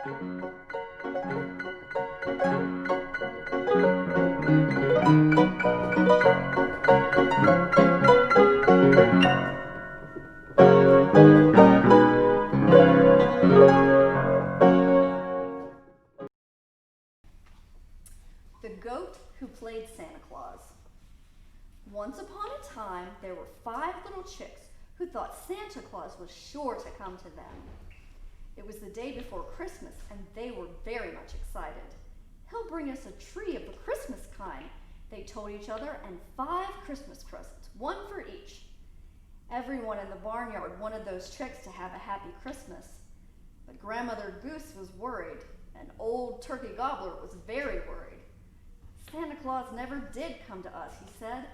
The Goat Who Played Santa Claus. Once upon a time, there were 5 little chicks who thought Santa Claus was sure to come to them. It was the day before Christmas, and they were very much excited. "He'll bring us a tree of the Christmas kind," they told each other, "and 5 Christmas presents, 1 for each." Everyone in the barnyard wanted those chicks to have a happy Christmas. But Grandmother Goose was worried, and Old Turkey Gobbler was very worried. "Santa Claus never did come to us," he said.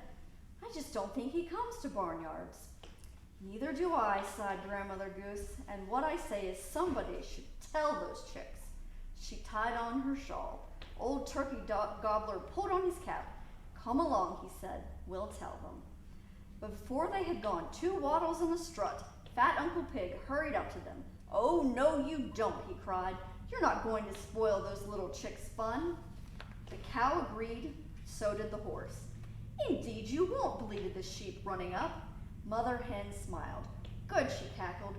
"I just don't think he comes to barnyards." "Neither do I," sighed Grandmother Goose, "and what I say is somebody should tell those chicks." She tied on her shawl. Old Turkey Gobbler pulled on his cap. "Come along," he said, "we'll tell them." But before they had gone 2 waddles in the strut, Fat Uncle Pig hurried up to them. "Oh, no, you don't," he cried. "You're not going to spoil those little chicks' fun." The cow agreed, so did the horse. "Indeed you won't," bleated the sheep, running up. Mother Hen smiled. "Good," she cackled.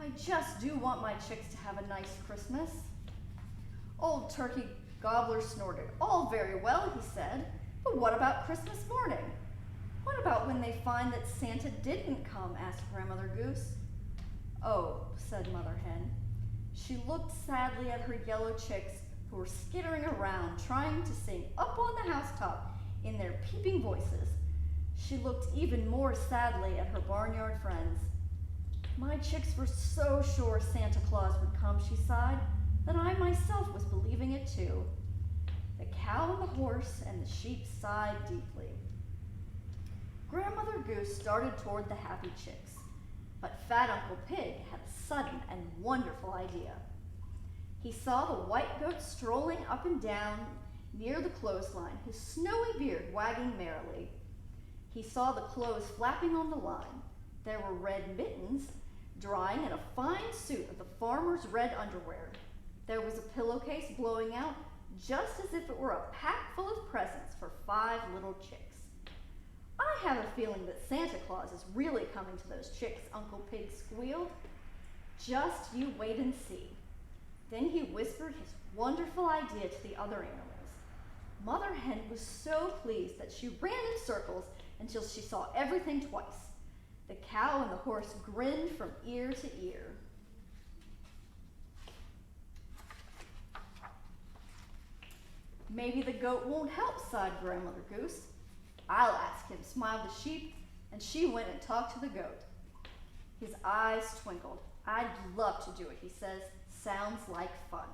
"I just do want my chicks to have a nice Christmas." Old Turkey Gobbler snorted. "All very well," he said, "but what about Christmas morning?" "What about when they find that Santa didn't come?" asked Grandmother Goose. "Oh," said Mother Hen. She looked sadly at her yellow chicks who were skittering around trying to sing up on the housetop in their peeping voices. She looked even more sadly at her barnyard friends. "My chicks were so sure Santa Claus would come," she sighed, "that I myself was believing it too." The cow and the horse and the sheep sighed deeply. Grandmother Goose started toward the happy chicks, but Fat Uncle Pig had a sudden and wonderful idea. He saw the white goat strolling up and down near the clothesline, his snowy beard wagging merrily. He saw the clothes flapping on the line. There were red mittens drying in a fine suit of the farmer's red underwear. There was a pillowcase blowing out just as if it were a pack full of presents for 5 little chicks. "I have a feeling that Santa Claus is really coming to those chicks," Uncle Pig squealed. "Just you wait and see." Then he whispered his wonderful idea to the other animals. Mother Hen was so pleased that she ran in circles until she saw everything twice. The cow and the horse grinned from ear to ear. "Maybe the goat won't help," sighed Grandmother Goose. "I'll ask him," smiled the sheep, and she went and talked to the goat. His eyes twinkled. "I'd love to do it," he says. "Sounds like fun."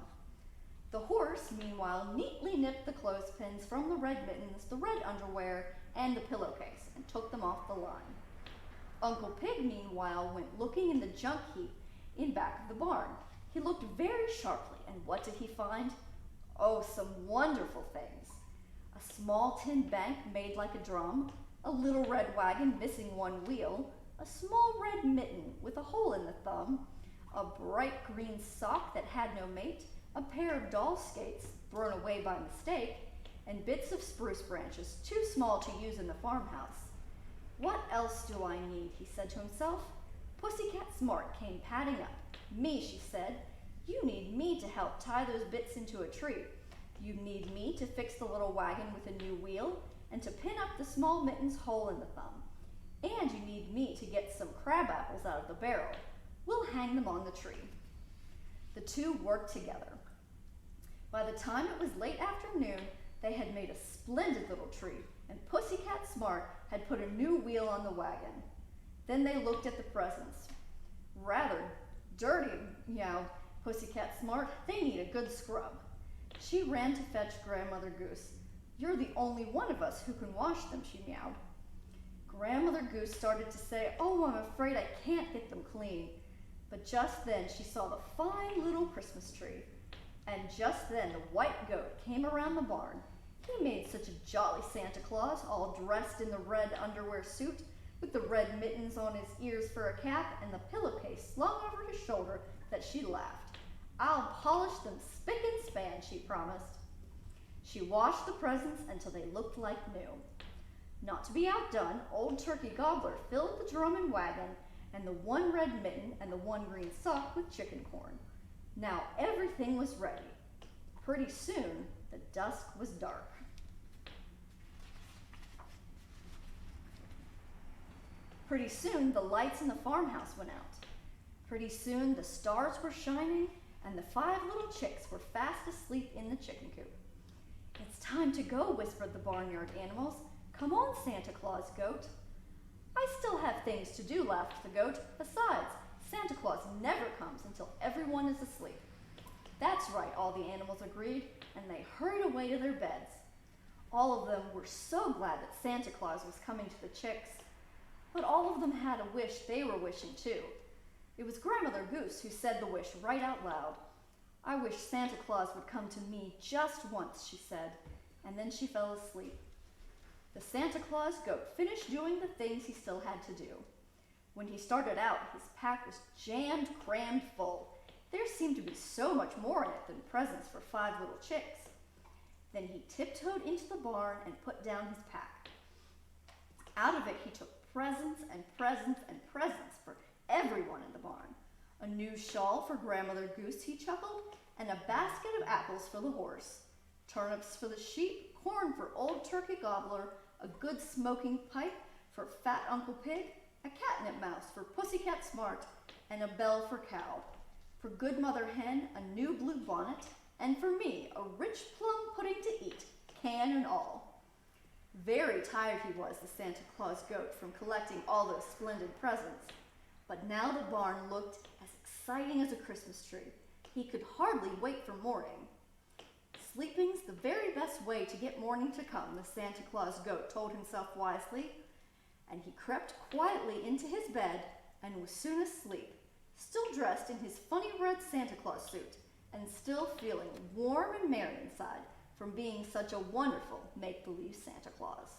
The horse, meanwhile, neatly nipped the clothespins from the red mittens, the red underwear, and the pillowcase, and took them off the line. Uncle Pig, meanwhile, went looking in the junk heap in back of the barn. He looked very sharply, and what did he find? Oh, some wonderful things. A small tin bank made like a drum, a little red wagon missing 1 wheel, a small red mitten with a hole in the thumb, a bright green sock that had no mate, a pair of doll skates thrown away by mistake, and bits of spruce branches too small to use in the farmhouse. "What else do I need?" he said to himself. Pussycat Smart came padding up. "Me," she said. "You need me to help tie those bits into a tree. You need me to fix the little wagon with a new wheel and to pin up the small mitten's hole in the thumb. And you need me to get some crab apples out of the barrel. We'll hang them on the tree." The 2 worked together. By the time it was late afternoon, they had made a splendid little tree, and Pussycat Smart had put a new wheel on the wagon. Then they looked at the presents. "Rather dirty," meowed Pussycat Smart. "They need a good scrub." She ran to fetch Grandmother Goose. "You're the only one of us who can wash them," she meowed. Grandmother Goose started to say, "Oh, I'm afraid I can't get them clean." But just then she saw the fine little Christmas tree. And just then the white goat came around the barn. He made such a jolly Santa Claus, all dressed in the red underwear suit, with the red mittens on his ears for a cap and the pillowcase slung over his shoulder, that she laughed. I'll polish them spick and span, she promised. She washed the presents until they looked like new. Not to be outdone, Old Turkey Gobbler filled the drum and wagon and the one red mitten and the one green sock with chicken corn. Now everything was ready. Pretty soon, the dusk was dark. Pretty soon, the lights in the farmhouse went out. Pretty soon, the stars were shining and the 5 little chicks were fast asleep in the chicken coop. It's time to go, whispered the barnyard animals. Come on, Santa Claus goat. I still have things to do, laughed the goat. Besides, Santa Claus never comes until everyone is asleep. That's right, all the animals agreed, and they hurried away to their beds. All of them were so glad that Santa Claus was coming to the chicks, but all of them had a wish they were wishing too. It was Grandmother Goose who said the wish right out loud. I wish Santa Claus would come to me just once, she said, and then she fell asleep. The Santa Claus goat finished doing the things he still had to do. When he started out, his pack was jammed, crammed full. There seemed to be so much more in it than presents for 5 little chicks. Then he tiptoed into the barn and put down his pack. Out of it, he took presents and presents and presents for everyone in the barn. A new shawl for Grandmother Goose, he chuckled, and a basket of apples for the horse, turnips for the sheep, corn for Old Turkey Gobbler, a good smoking pipe for Fat Uncle Pig, a catnip mouse for Pussycat Smart, and a bell for Cow. For Good Mother Hen, a new blue bonnet, and for me, a rich plum pudding to eat, can and all. Very tired he was, the Santa Claus goat, from collecting all those splendid presents. But now the barn looked as exciting as a Christmas tree. He could hardly wait for morning. Sleeping's the very best way to get morning to come, the Santa Claus goat told himself wisely, and he crept quietly into his bed and was soon asleep, still dressed in his funny red Santa Claus suit, and still feeling warm and merry inside from being such a wonderful make-believe Santa Claus.